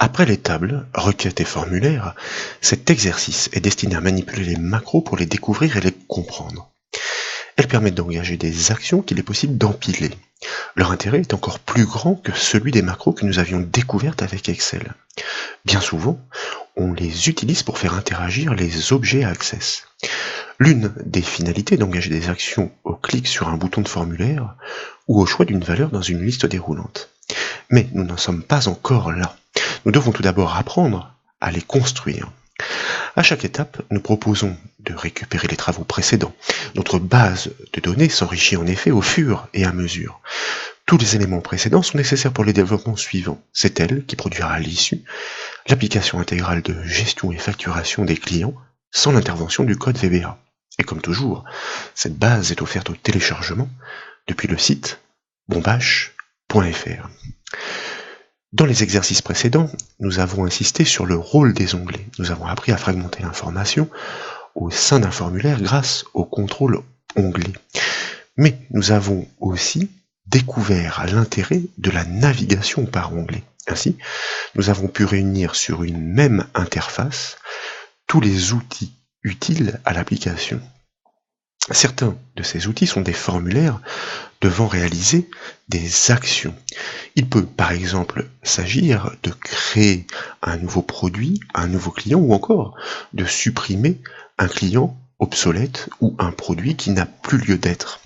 Après les tables, requêtes et formulaires, cet exercice est destiné à manipuler les macros pour les découvrir et les comprendre. Elles permettent d'engager des actions qu'il est possible d'empiler. Leur intérêt est encore plus grand que celui des macros que nous avions découvertes avec Excel. Bien souvent, on les utilise pour faire interagir les objets à Access. L'une des finalités est d'engager des actions au clic sur un bouton de formulaire ou au choix d'une valeur dans une liste déroulante. Mais nous n'en sommes pas encore là. Nous devons tout d'abord apprendre à les construire. À chaque étape, nous proposons de récupérer les travaux précédents. Notre base de données s'enrichit en effet au fur et à mesure. Tous les éléments précédents sont nécessaires pour les développements suivants. C'est elle qui produira à l'issue l'application intégrale de gestion et facturation des clients sans l'intervention du code VBA. Et comme toujours, cette base est offerte au téléchargement depuis le site bombache.fr. Dans les exercices précédents, nous avons insisté sur le rôle des onglets. Nous avons appris à fragmenter l'information au sein d'un formulaire grâce au contrôle onglet. Mais nous avons aussi découvert l'intérêt de la navigation par onglet. Ainsi, nous avons pu réunir sur une même interface tous les outils utiles à l'application. Certains de ces outils sont des formulaires devant réaliser des actions. Il peut par exemple s'agir de créer un nouveau produit, un nouveau client ou encore de supprimer un client obsolète ou un produit qui n'a plus lieu d'être.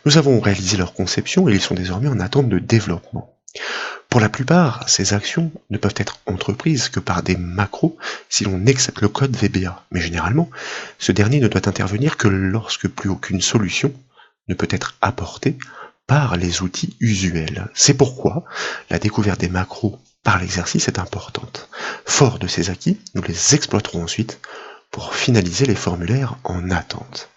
Nous avons réalisé leur conception et ils sont désormais en attente de développement. Pour la plupart, ces actions ne peuvent être entreprises que par des macros si l'on accepte le code VBA, mais généralement, ce dernier ne doit intervenir que lorsque plus aucune solution ne peut être apportée par les outils usuels. C'est pourquoi la découverte des macros par l'exercice est importante. Fort de ces acquis, nous les exploiterons ensuite pour finaliser les formulaires en attente.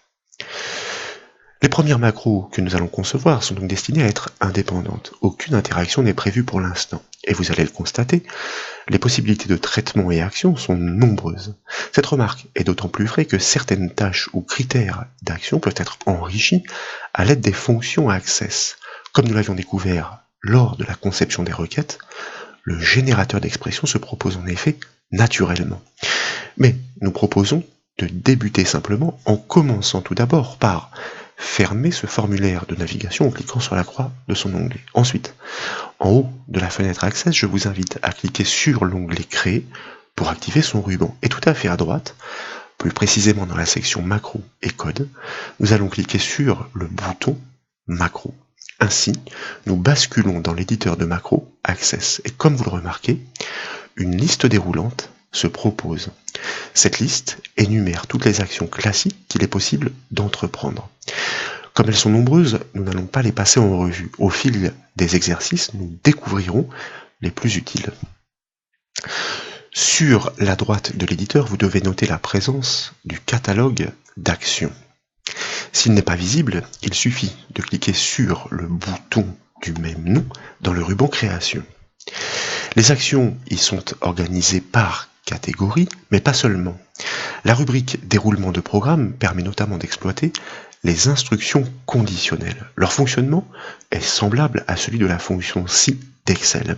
Les premières macros que nous allons concevoir sont donc destinées à être indépendantes. Aucune interaction n'est prévue pour l'instant. Et vous allez le constater, les possibilités de traitement et action sont nombreuses. Cette remarque est d'autant plus vraie que certaines tâches ou critères d'action peuvent être enrichis à l'aide des fonctions Access. Comme nous l'avions découvert lors de la conception des requêtes, le générateur d'expression se propose en effet naturellement. Mais nous proposons de débuter simplement en commençant tout d'abord par fermer ce formulaire de navigation en cliquant sur la croix de son onglet. Ensuite, en haut de la fenêtre Access, je vous invite à cliquer sur l'onglet Créer pour activer son ruban. Et tout à fait à droite, plus précisément dans la section Macro et Code, nous allons cliquer sur le bouton Macro. Ainsi, nous basculons dans l'éditeur de macros Access. Et comme vous le remarquez, une liste déroulante se propose. Cette liste énumère toutes les actions classiques qu'il est possible d'entreprendre. Comme elles sont nombreuses, nous n'allons pas les passer en revue. Au fil des exercices, nous découvrirons les plus utiles. Sur la droite de l'éditeur, vous devez noter la présence du catalogue d'actions. S'il n'est pas visible, il suffit de cliquer sur le bouton du même nom dans le ruban Création. Les actions y sont organisées par catégorie, mais pas seulement. La rubrique Déroulement de programme permet notamment d'exploiter les instructions conditionnelles. Leur fonctionnement est semblable à celui de la fonction si d'Excel.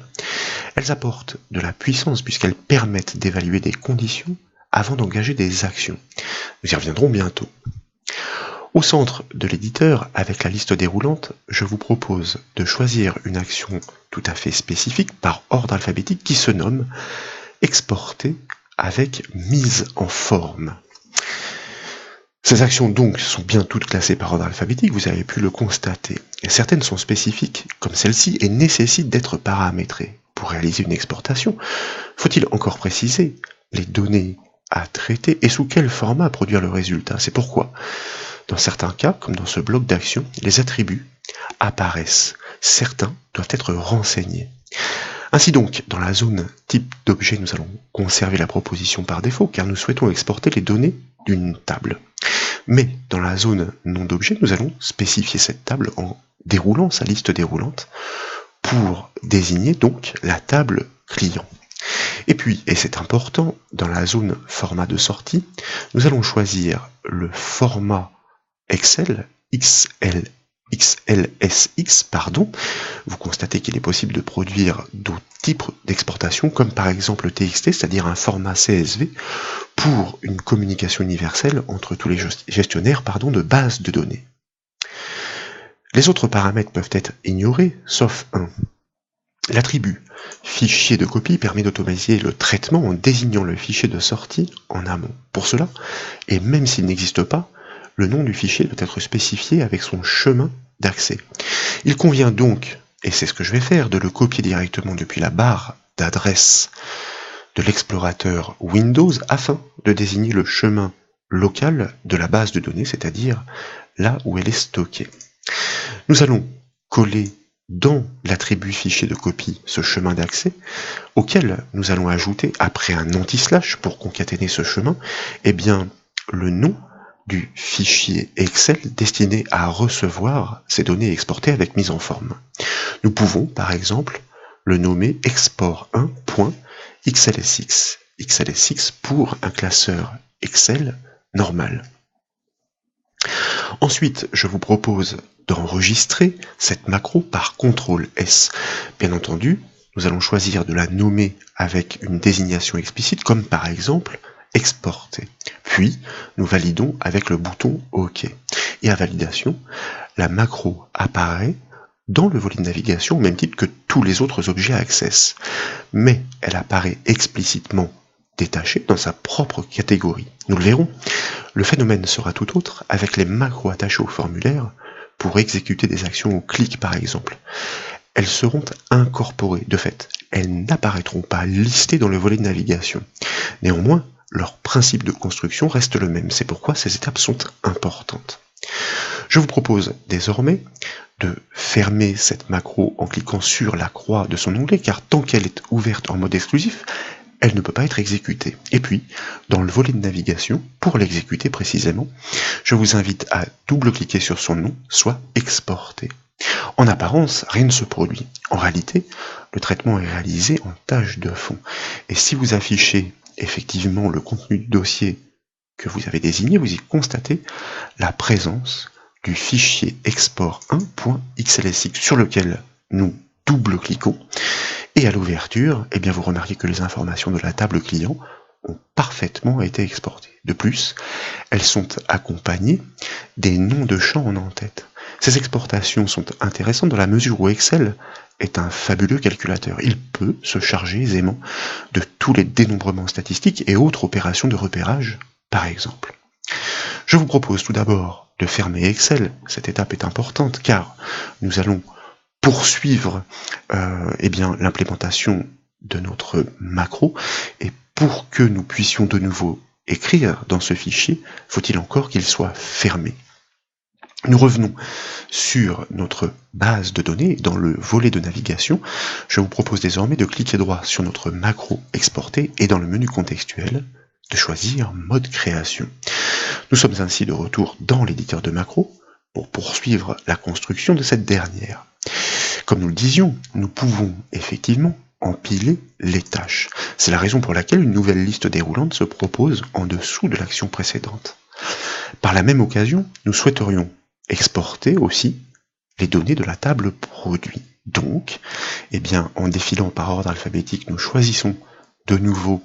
Elles apportent de la puissance puisqu'elles permettent d'évaluer des conditions avant d'engager des actions. Nous y reviendrons bientôt. Au centre de l'éditeur, avec la liste déroulante, je vous propose de choisir une action tout à fait spécifique par ordre alphabétique qui se nomme Exporter avec mise en forme. Ces actions donc sont bien toutes classées par ordre alphabétique, vous avez pu le constater. Et certaines sont spécifiques, comme celle-ci, et nécessitent d'être paramétrées. Pour réaliser une exportation, faut-il encore préciser les données à traiter et sous quel format produire le résultat? C'est pourquoi, dans certains cas, comme dans ce bloc d'action, les attributs apparaissent. Certains doivent être renseignés. Ainsi donc, dans la zone type d'objet, nous allons conserver la proposition par défaut, car nous souhaitons exporter les données d'une table. Mais dans la zone nom d'objet, nous allons spécifier cette table en déroulant sa liste déroulante pour désigner donc la table client. Et puis, et c'est important, dans la zone format de sortie, nous allons choisir le format Excel, XLS, .xlsx, pardon, vous constatez qu'il est possible de produire d'autres types d'exportation, comme par exemple le TXT, c'est-à-dire un format CSV, pour une communication universelle entre tous les gestionnaires de bases de données. Les autres paramètres peuvent être ignorés, sauf un. L'attribut fichier de copie permet d'automatiser le traitement en désignant le fichier de sortie en amont. Pour cela, et même s'il n'existe pas, le nom du fichier doit être spécifié avec son chemin d'accès. Il convient donc, et c'est ce que je vais faire, de le copier directement depuis la barre d'adresse de l'explorateur Windows afin de désigner le chemin local de la base de données, c'est-à-dire là où elle est stockée. Nous allons coller dans l'attribut fichier de copie ce chemin d'accès, auquel nous allons ajouter, après un anti-slash pour concaténer ce chemin, eh bien, le nom du fichier Excel destiné à recevoir ces données exportées avec mise en forme. Nous pouvons, par exemple, le nommer export1.xlsx, xlsx pour un classeur Excel normal. Ensuite, je vous propose d'enregistrer cette macro par CTRL-S. Bien entendu, nous allons choisir de la nommer avec une désignation explicite, comme par exemple exporter. Puis, nous validons avec le bouton OK. Et à validation, la macro apparaît dans le volet de navigation au même titre que tous les autres objets Access. Mais elle apparaît explicitement détachée dans sa propre catégorie. Nous le verrons, le phénomène sera tout autre avec les macros attachés au formulaire pour exécuter des actions au clic par exemple. Elles seront incorporées, de fait, elles n'apparaîtront pas listées dans le volet de navigation. Néanmoins, leur principe de construction reste le même, c'est pourquoi ces étapes sont importantes. Je vous propose désormais de fermer cette macro en cliquant sur la croix de son onglet, car tant qu'elle est ouverte en mode exclusif, elle ne peut pas être exécutée. Et puis, dans le volet de navigation, pour l'exécuter précisément, je vous invite à double-cliquer sur son nom, soit exporter. En apparence, rien ne se produit. En réalité, le traitement est réalisé en tâche de fond. Et si vous affichez effectivement le contenu du dossier que vous avez désigné, vous y constatez la présence du fichier export1.xlsx sur lequel nous double-cliquons. Et à l'ouverture, eh bien vous remarquez que les informations de la table client ont parfaitement été exportées. De plus, elles sont accompagnées des noms de champs en en-tête. Ces exportations sont intéressantes dans la mesure où Excel est un fabuleux calculateur. Il peut se charger aisément de tous les dénombrements statistiques et autres opérations de repérage, par exemple. Je vous propose tout d'abord de fermer Excel. Cette étape est importante car nous allons poursuivre l'implémentation de notre macro, et pour que nous puissions de nouveau écrire dans ce fichier, faut-il encore qu'il soit fermé. Nous revenons sur notre base de données. Dans le volet de navigation, je vous propose désormais de cliquer droit sur notre macro exporté et dans le menu contextuel, de choisir mode création. Nous sommes ainsi de retour dans l'éditeur de macro pour poursuivre la construction de cette dernière. Comme nous le disions, nous pouvons effectivement empiler les tâches. C'est la raison pour laquelle une nouvelle liste déroulante se propose en dessous de l'action précédente. Par la même occasion, nous souhaiterions exporter aussi les données de la table produit. Donc, en défilant par ordre alphabétique, nous choisissons de nouveau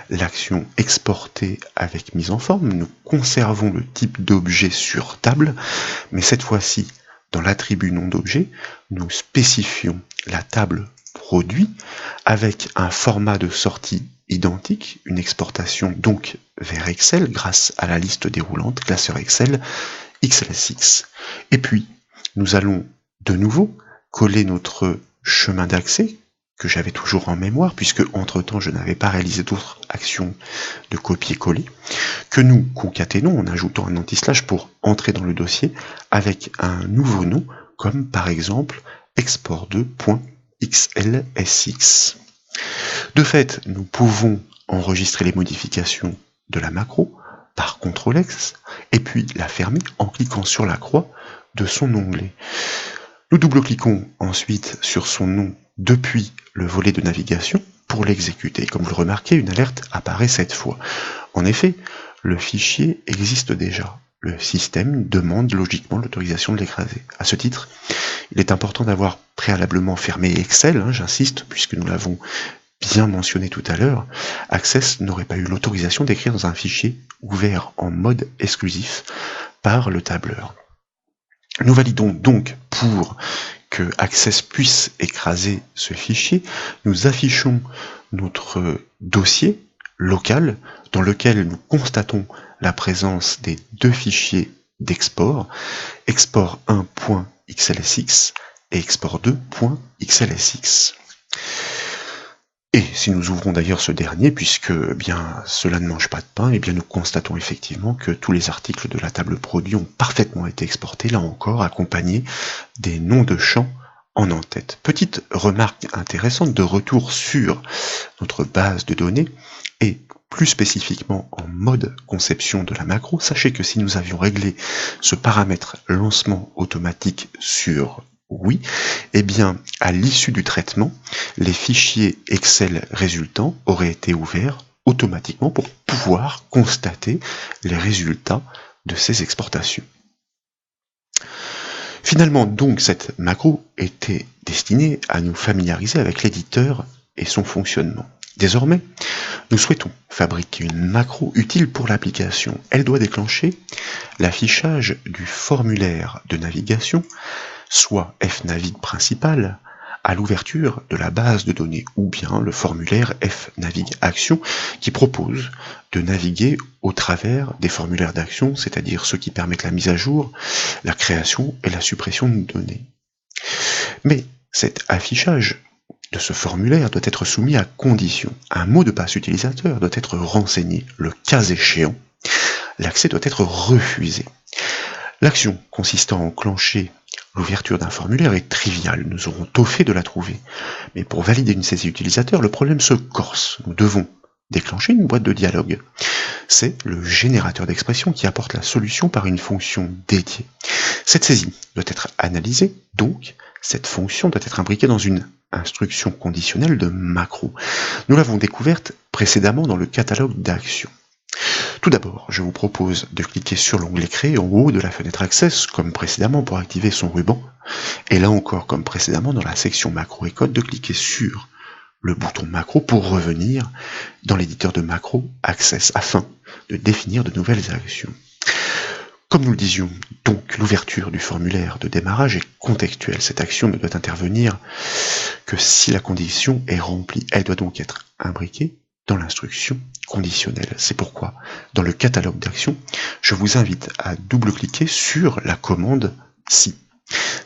l'action exporter avec mise en forme. Nous conservons le type d'objet sur table, mais cette fois-ci, dans l'attribut nom d'objet, nous spécifions la table produit avec un format de sortie identique, une exportation donc vers Excel grâce à la liste déroulante, classeur Excel, xlsx. Et puis, nous allons de nouveau coller notre chemin d'accès, que j'avais toujours en mémoire, puisque entre-temps je n'avais pas réalisé d'autres actions de copier-coller, que nous concaténons en ajoutant un anti-slash pour entrer dans le dossier avec un nouveau nom, comme par exemple export2.xlsx. De fait, nous pouvons enregistrer les modifications de la macro par CTRL-X, et puis la fermer en cliquant sur la croix de son onglet. Nous double-cliquons ensuite sur son nom depuis le volet de navigation pour l'exécuter. Comme vous le remarquez, une alerte apparaît cette fois. En effet, le fichier existe déjà. le système demande logiquement l'autorisation de l'écraser. À ce titre, il est important d'avoir préalablement fermé Excel, j'insiste, puisque nous l'avons bien mentionné tout à l'heure, Access n'aurait pas eu l'autorisation d'écrire dans un fichier ouvert en mode exclusif par le tableur. Nous validons donc pour que Access puisse écraser ce fichier, nous affichons notre dossier local dans lequel nous constatons la présence des deux fichiers d'export, export1.xlsx et export2.xlsx. Et si nous ouvrons d'ailleurs ce dernier, puisque cela ne mange pas de pain, nous constatons effectivement que tous les articles de la table produit ont parfaitement été exportés, là encore accompagnés des noms de champs en en-tête. Petite remarque intéressante de retour sur notre base de données, et plus spécifiquement en mode conception de la macro, sachez que si nous avions réglé ce paramètre lancement automatique sur oui, à l'issue du traitement, les fichiers Excel résultants auraient été ouverts automatiquement pour pouvoir constater les résultats de ces exportations. Finalement, donc, cette macro était destinée à nous familiariser avec l'éditeur et son fonctionnement. Désormais, nous souhaitons fabriquer une macro utile pour l'application. Elle doit déclencher l'affichage du formulaire de navigation, soit fnavig principal, à l'ouverture de la base de données, ou bien le formulaire fnavig action qui propose de naviguer au travers des formulaires d'action, c'est-à-dire ceux qui permettent la mise à jour, la création et la suppression de données. Mais cet affichage de ce formulaire doit être soumis à condition. Un mot de passe utilisateur doit être renseigné. Le cas échéant, l'accès doit être refusé. L'action consistant à enclencher l'ouverture d'un formulaire est triviale, nous aurons tôt fait de la trouver. Mais pour valider une saisie utilisateur, le problème se corse. Nous devons déclencher une boîte de dialogue. C'est le générateur d'expression qui apporte la solution par une fonction dédiée. Cette saisie doit être analysée, donc cette fonction doit être imbriquée dans une instruction conditionnelle de macro. Nous l'avons découverte précédemment dans le catalogue d'actions. Tout d'abord, je vous propose de cliquer sur l'onglet Créer en haut de la fenêtre Access, comme précédemment pour activer son ruban, et là encore, comme précédemment dans la section macro et code, de cliquer sur le bouton macro pour revenir dans l'éditeur de macro Access, afin de définir de nouvelles actions. Comme nous le disions, donc, l'ouverture du formulaire de démarrage est contextuelle. Cette action ne doit intervenir que si la condition est remplie. Elle doit donc être imbriquée dans l'instruction conditionnelle. C'est pourquoi, dans le catalogue d'actions, je vous invite à double-cliquer sur la commande si.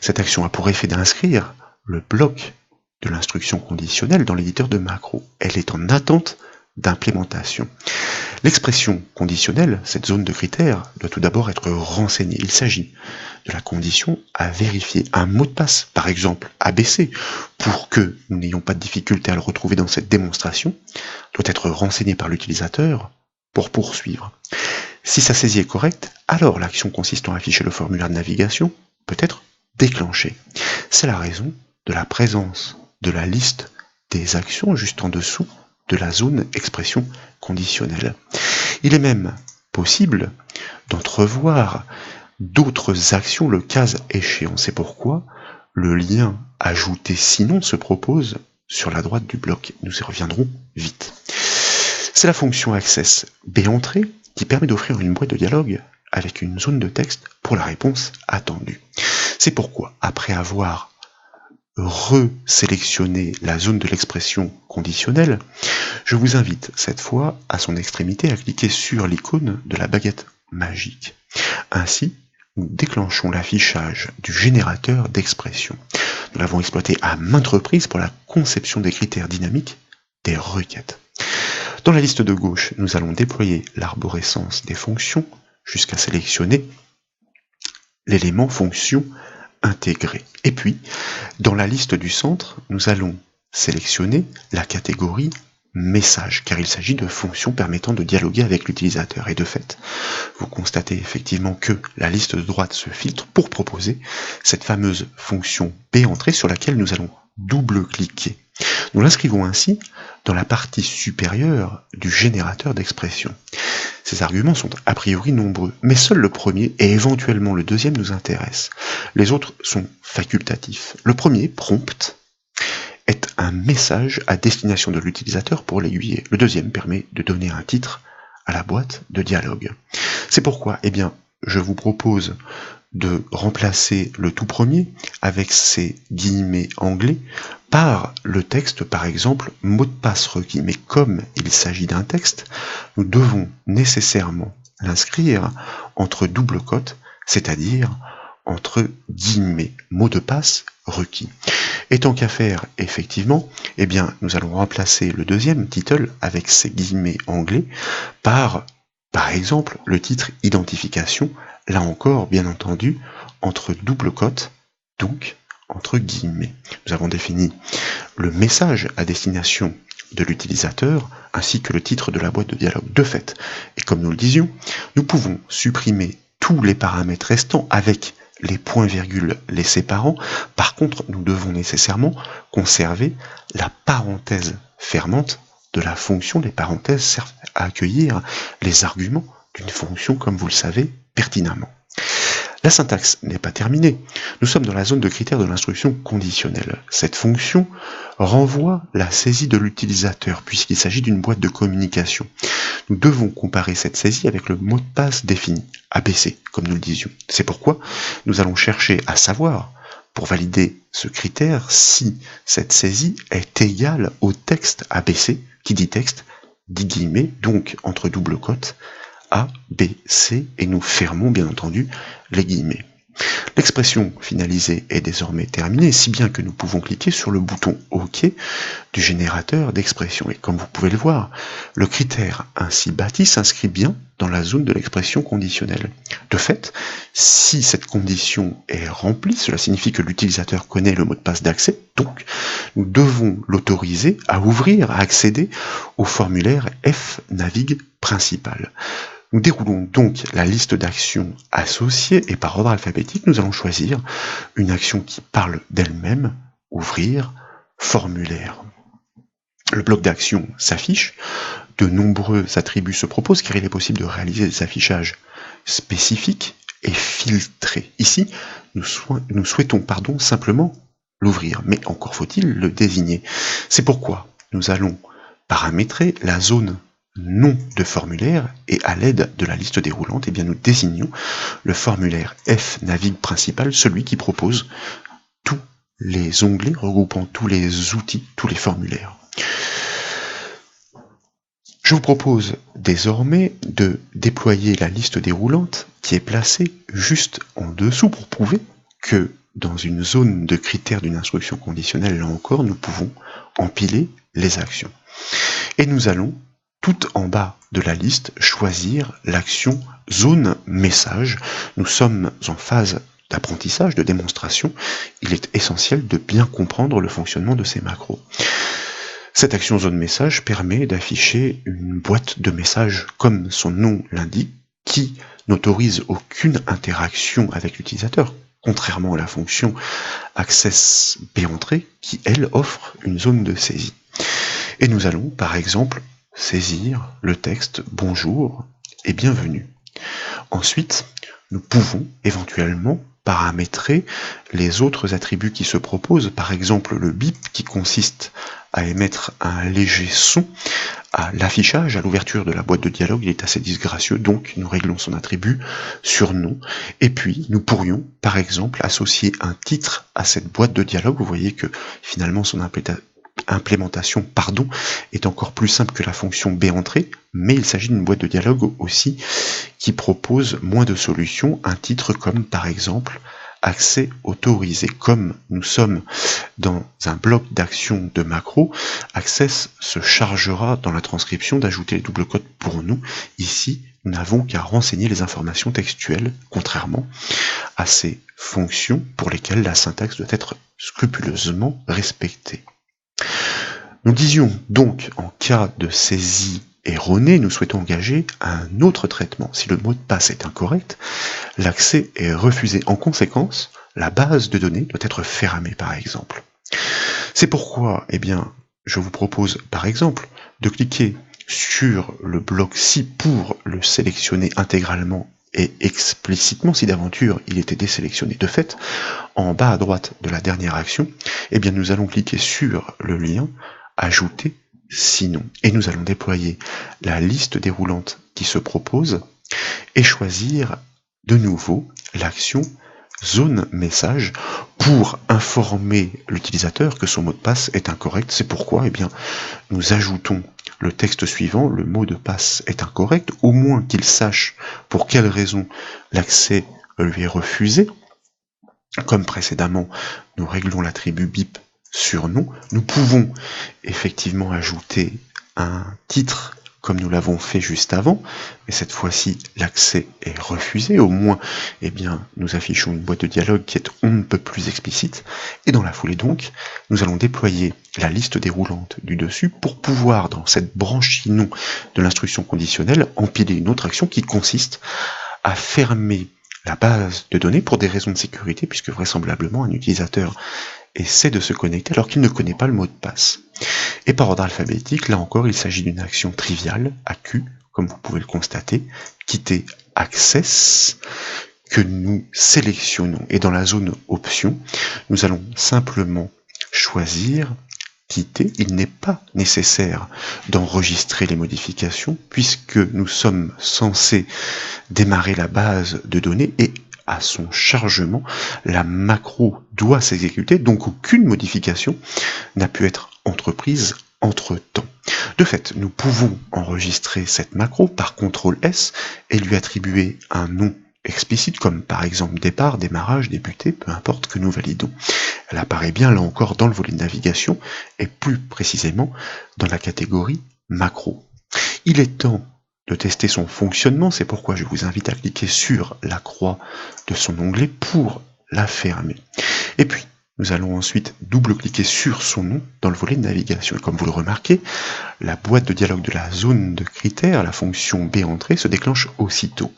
Cette action a pour effet d'inscrire le bloc de l'instruction conditionnelle dans l'éditeur de macro. Elle est en attente d'implémentation. L'expression conditionnelle, cette zone de critères, doit tout d'abord être renseignée. Il s'agit de la condition à vérifier. Un mot de passe, par exemple ABC, pour que nous n'ayons pas de difficulté à le retrouver dans cette démonstration, doit être renseigné par l'utilisateur pour poursuivre. Si sa saisie est correcte, alors l'action consistant à afficher le formulaire de navigation peut être déclenchée. C'est la raison de la présence de la liste des actions juste en dessous de la zone expression conditionnelle. Il est même possible d'entrevoir d'autres actions le cas échéant. C'est pourquoi le lien ajouter sinon se propose sur la droite du bloc. Nous y reviendrons vite. C'est la fonction access bentrée qui permet d'offrir une boîte de dialogue avec une zone de texte pour la réponse attendue. C'est pourquoi, après avoir resélectionner la zone de l'expression conditionnelle, je vous invite cette fois à son extrémité à cliquer sur l'icône de la baguette magique. Ainsi, nous déclenchons l'affichage du générateur d'expression. Nous l'avons exploité à maintes reprises pour la conception des critères dynamiques des requêtes. Dans la liste de gauche, nous allons déployer l'arborescence des fonctions jusqu'à sélectionner l'élément fonction intégré. Et puis, dans la liste du centre, nous allons sélectionner la catégorie message, car il s'agit de fonctions permettant de dialoguer avec l'utilisateur. Et de fait, vous constatez effectivement que la liste de droite se filtre pour proposer cette fameuse fonction bentrée sur laquelle nous allons double-cliquer. Nous l'inscrivons ainsi dans la partie supérieure du générateur d'expression. Ces arguments sont a priori nombreux, mais seul le premier et éventuellement le deuxième nous intéressent. Les autres sont facultatifs. Le premier, prompt, est un message à destination de l'utilisateur pour l'aiguiller. Le deuxième permet de donner un titre à la boîte de dialogue. C'est pourquoi, eh bien, je vous propose de remplacer le tout premier avec ces guillemets anglais par le texte, par exemple, mot de passe requis. Mais comme il s'agit d'un texte, nous devons nécessairement l'inscrire entre double cotes, c'est-à-dire entre guillemets, mot de passe requis. Et tant qu'à faire, effectivement, eh bien, nous allons remplacer le deuxième title avec ces guillemets anglais par exemple, le titre identification, là encore, bien entendu, entre double cote, donc entre guillemets. Nous avons défini le message à destination de l'utilisateur, ainsi que le titre de la boîte de dialogue. De fait, et comme nous le disions, nous pouvons supprimer tous les paramètres restants avec les points-virgules les séparant. Par contre, nous devons nécessairement conserver la parenthèse fermante de la fonction. Les parenthèses servent à accueillir les arguments d'une fonction, comme vous le savez, pertinemment. La syntaxe n'est pas terminée. Nous sommes dans la zone de critères de l'instruction conditionnelle. Cette fonction renvoie la saisie de l'utilisateur, puisqu'il s'agit d'une boîte de communication. Nous devons comparer cette saisie avec le mot de passe défini, ABC, comme nous le disions. C'est pourquoi nous allons chercher à savoir, pour valider ce critère, si cette saisie est égale au texte ABC, qui dit texte, dit guillemets, donc entre double cotes, A, B, C, et nous fermons bien entendu les guillemets. L'expression finalisée est désormais terminée, si bien que nous pouvons cliquer sur le bouton OK du générateur d'expression. Et comme vous pouvez le voir, le critère ainsi bâti s'inscrit bien dans la zone de l'expression conditionnelle. De fait, si cette condition est remplie, cela signifie que l'utilisateur connaît le mot de passe d'accès, donc nous devons l'autoriser à ouvrir, à accéder au formulaire F-Navig principal. Nous déroulons donc la liste d'actions associées et par ordre alphabétique, nous allons choisir une action qui parle d'elle-même, ouvrir, formulaire. Le bloc d'action s'affiche, de nombreux attributs se proposent car il est possible de réaliser des affichages spécifiques et filtrés. Ici, nous souhaitons simplement l'ouvrir, mais encore faut-il le désigner. C'est pourquoi nous allons paramétrer la zone nom de formulaire et à l'aide de la liste déroulante, eh bien, nous désignons le formulaire F-Navig principal, celui qui propose tous les onglets regroupant tous les outils, tous les formulaires. Je vous propose désormais de déployer la liste déroulante qui est placée juste en dessous pour prouver que dans une zone de critères d'une instruction conditionnelle, là encore, nous pouvons empiler les actions. Et nous allons tout en bas de la liste, choisir l'action zone message. Nous sommes en phase d'apprentissage, de démonstration. Il est essentiel de bien comprendre le fonctionnement de ces macros. Cette action zone message permet d'afficher une boîte de messages comme son nom l'indique, qui n'autorise aucune interaction avec l'utilisateur, contrairement à la fonction access bentrée qui, elle, offre une zone de saisie. Et nous allons, par exemple, saisir le texte bonjour et bienvenue. Ensuite, nous pouvons éventuellement paramétrer les autres attributs qui se proposent, par exemple le bip qui consiste à émettre un léger son à l'affichage, à l'ouverture de la boîte de dialogue. Il est assez disgracieux, donc nous réglons son attribut sur nom. Et puis nous pourrions par exemple associer un titre à cette boîte de dialogue. Vous voyez que finalement son implémentation est encore plus simple que la fonction bentrée, mais il s'agit d'une boîte de dialogue aussi qui propose moins de solutions, un titre comme par exemple accès autorisé. Comme nous sommes dans un bloc d'action de macro, Access se chargera dans la transcription d'ajouter les doubles cotes pour nous. Ici, nous n'avons qu'à renseigner les informations textuelles, contrairement à ces fonctions pour lesquelles la syntaxe doit être scrupuleusement respectée. Nous disions donc, en cas de saisie erronée, nous souhaitons engager un autre traitement. Si le mot de passe est incorrect, l'accès est refusé. En conséquence, la base de données doit être fermée, par exemple. C'est pourquoi, eh bien, je vous propose, par exemple, de cliquer sur le bloc si pour le sélectionner intégralement et explicitement, si d'aventure il était désélectionné de fait, en bas à droite de la dernière action, eh bien nous allons cliquer sur le lien « Ajouter sinon » et nous allons déployer la liste déroulante qui se propose et choisir de nouveau l'action zone message pour informer l'utilisateur que son mot de passe est incorrect. C'est pourquoi, eh bien, nous ajoutons le texte suivant, le mot de passe est incorrect, au moins qu'il sache pour quelle raison l'accès lui est refusé. Comme précédemment, nous réglons l'attribut bip sur nom. Nous pouvons effectivement ajouter un titre comme nous l'avons fait juste avant, mais cette fois-ci l'accès est refusé, au moins eh bien, nous affichons une boîte de dialogue qui est on ne peut plus explicite, et dans la foulée donc, nous allons déployer la liste déroulante du dessus pour pouvoir, dans cette branche sinon de l'instruction conditionnelle, empiler une autre action qui consiste à fermer la base de données pour des raisons de sécurité, puisque vraisemblablement un utilisateur essaie de se connecter alors qu'il ne connaît pas le mot de passe. Et par ordre alphabétique, là encore, il s'agit d'une action triviale, AQ, comme vous pouvez le constater, quitter Access, que nous sélectionnons. Et dans la zone Options, nous allons simplement choisir quitter. Il n'est pas nécessaire d'enregistrer les modifications, puisque nous sommes censés démarrer la base de données et à son chargement, la macro doit s'exécuter, donc aucune modification n'a pu être entreprise entre-temps. De fait, nous pouvons enregistrer cette macro par CTRL-S et lui attribuer un nom explicite, comme par exemple départ, démarrage, débuter, peu importe, que nous validons. Elle apparaît bien là encore dans le volet de navigation et plus précisément dans la catégorie macro. Il est temps de tester son fonctionnement, c'est pourquoi je vous invite à cliquer sur la croix de son onglet pour la fermer. Et puis, nous allons ensuite double-cliquer sur son nom dans le volet de navigation. Et comme vous le remarquez, la boîte de dialogue de la zone de critères, la fonction B-entrée, se déclenche aussitôt.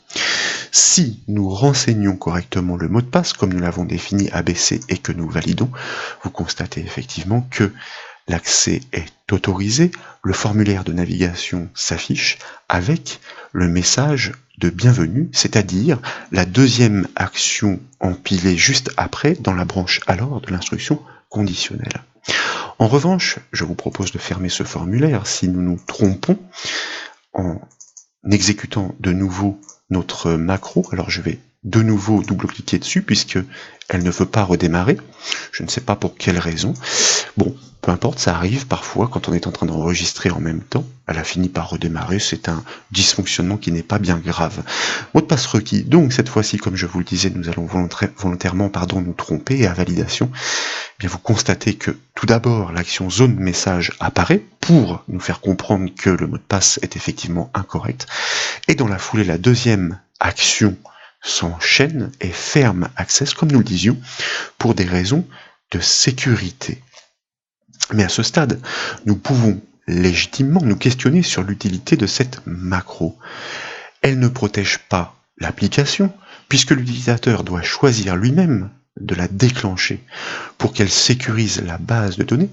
Si nous renseignons correctement le mot de passe, comme nous l'avons défini ABC et que nous validons, vous constatez effectivement que l'accès est autorisé, le formulaire de navigation s'affiche avec le message de bienvenue, c'est-à-dire la deuxième action empilée juste après dans la branche alors de l'instruction conditionnelle. En revanche, je vous propose de fermer ce formulaire si nous nous trompons en exécutant de nouveau notre macro. Alors je vais de nouveau double-cliquer dessus puisque elle ne veut pas redémarrer. Je ne sais pas pour quelle raison. Bon, peu importe, ça arrive parfois quand on est en train d'enregistrer en même temps. Elle a fini par redémarrer, c'est un dysfonctionnement qui n'est pas bien grave. Mot de passe requis. Donc cette fois-ci, comme je vous le disais, nous allons volontairement nous tromper et à validation, eh bien vous constatez que tout d'abord l'action zone message apparaît pour nous faire comprendre que le mot de passe est effectivement incorrect. Et dans la foulée, la deuxième action s'enchaîne et ferme Access, comme nous le disions, pour des raisons de sécurité. Mais à ce stade, nous pouvons légitimement nous questionner sur l'utilité de cette macro. Elle ne protège pas l'application, puisque l'utilisateur doit choisir lui-même de la déclencher. Pour qu'elle sécurise la base de données,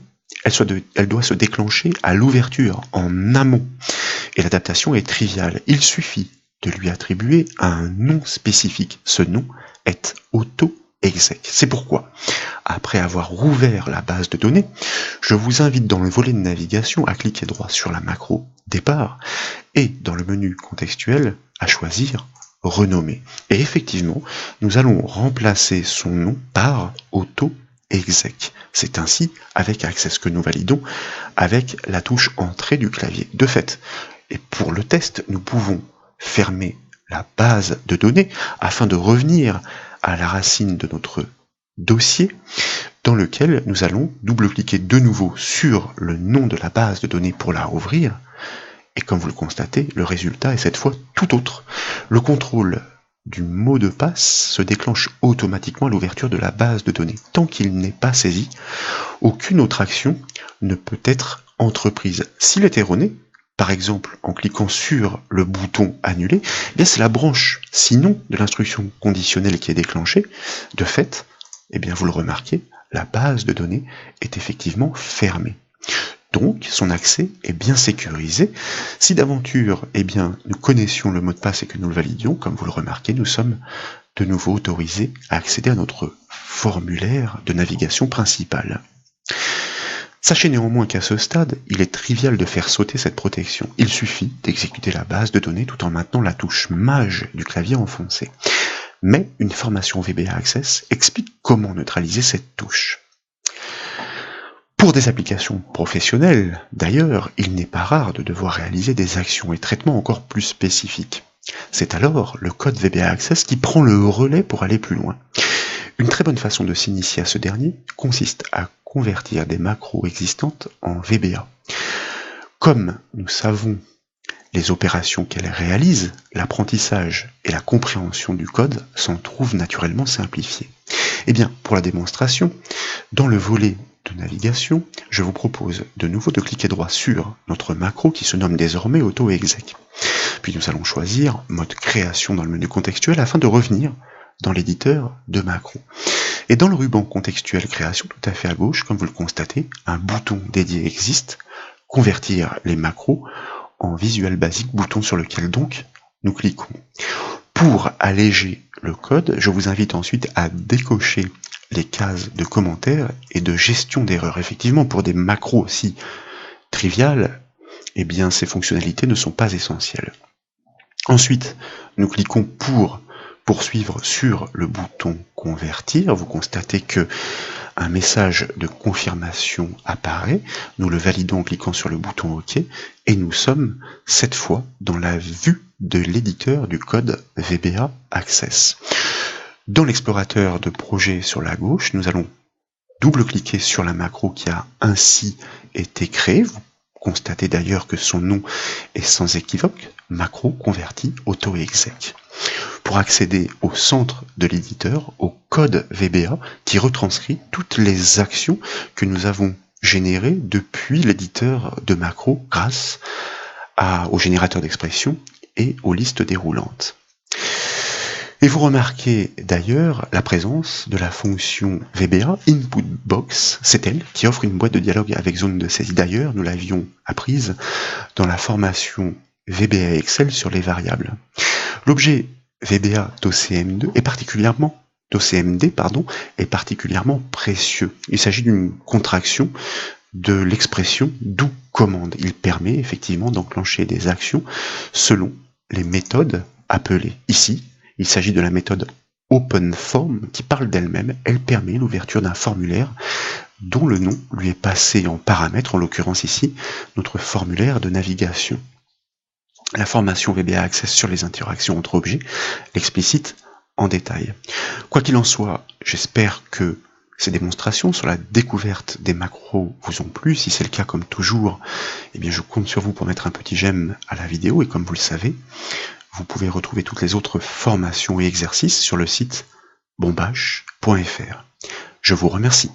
elle doit se déclencher à l'ouverture, en amont. Et l'adaptation est triviale. Il suffit de lui attribuer un nom spécifique. Ce nom est auto-exec. C'est pourquoi, après avoir rouvert la base de données, je vous invite dans le volet de navigation à cliquer droit sur la macro départ et dans le menu contextuel à choisir renommer. Et effectivement, nous allons remplacer son nom par auto-exec. C'est ainsi avec Access que nous validons avec la touche entrée du clavier. De fait, et pour le test, nous pouvons fermer la base de données afin de revenir à la racine de notre dossier dans lequel nous allons double-cliquer de nouveau sur le nom de la base de données pour la rouvrir. Et comme vous le constatez, le résultat est cette fois tout autre. Le contrôle du mot de passe se déclenche automatiquement à l'ouverture de la base de données. Tant qu'il n'est pas saisi, aucune autre action ne peut être entreprise. S'il est erroné, par exemple en cliquant sur le bouton annuler, eh bien c'est la branche sinon de l'instruction conditionnelle qui est déclenchée. De fait, eh bien vous le remarquez, la base de données est effectivement fermée. Donc, son accès est bien sécurisé. Si d'aventure, nous connaissions le mot de passe et que nous le validions, comme vous le remarquez, nous sommes de nouveau autorisés à accéder à notre formulaire de navigation principale. Sachez néanmoins qu'à ce stade, il est trivial de faire sauter cette protection. Il suffit d'exécuter la base de données tout en maintenant la touche maj du clavier enfoncée. Mais une formation VBA Access explique comment neutraliser cette touche. Pour des applications professionnelles, d'ailleurs, il n'est pas rare de devoir réaliser des actions et traitements encore plus spécifiques. C'est alors le code VBA Access qui prend le relais pour aller plus loin. Une très bonne façon de s'initier à ce dernier consiste à convertir des macros existantes en VBA. Comme nous savons les opérations qu'elles réalisent, l'apprentissage et la compréhension du code s'en trouvent naturellement simplifiés. Pour la démonstration, dans le volet de navigation, je vous propose de nouveau de cliquer droit sur notre macro qui se nomme désormais AutoExec. Puis nous allons choisir mode création dans le menu contextuel afin de revenir dans l'éditeur de macros. Et dans le ruban contextuel création, tout à fait à gauche, comme vous le constatez, un bouton dédié existe, convertir les macros en visuel basique, bouton sur lequel donc nous cliquons. Pour alléger le code, je vous invite ensuite à décocher les cases de commentaires et de gestion d'erreurs. Effectivement, pour des macros aussi triviales, ces fonctionnalités ne sont pas essentielles. Ensuite, nous cliquons pour poursuivre sur le bouton convertir. Vous constatez que un message de confirmation apparaît. Nous le validons en cliquant sur le bouton OK et nous sommes cette fois dans la vue de l'éditeur du code VBA Access. Dans l'explorateur de projet sur la gauche, nous allons double-cliquer sur la macro qui a ainsi été créée. Vous constatez d'ailleurs que son nom est sans équivoque, macro converti AutoExec. Pour accéder au centre de l'éditeur, au code VBA qui retranscrit toutes les actions que nous avons générées depuis l'éditeur de macro grâce au générateur d'expression et aux listes déroulantes. Et vous remarquez d'ailleurs la présence de la fonction VBA InputBox, c'est elle qui offre une boîte de dialogue avec zone de saisie. D'ailleurs, nous l'avions apprise dans la formation VBA Excel sur les variables. L'objet VBA d'OCMD est particulièrement précieux. Il s'agit d'une contraction de l'expression do commande. Il permet effectivement d'enclencher des actions selon les méthodes appelées. Ici, il s'agit de la méthode OpenForm qui parle d'elle-même. Elle permet l'ouverture d'un formulaire dont le nom lui est passé en paramètre, en l'occurrence ici, notre formulaire de navigation. La formation VBA Access sur les interactions entre objets l'explicite en détail. Quoi qu'il en soit, j'espère que ces démonstrations sur la découverte des macros vous ont plu. Si c'est le cas, comme toujours, je compte sur vous pour mettre un petit j'aime à la vidéo. Et comme vous le savez, vous pouvez retrouver toutes les autres formations et exercices sur le site bombache.fr. Je vous remercie.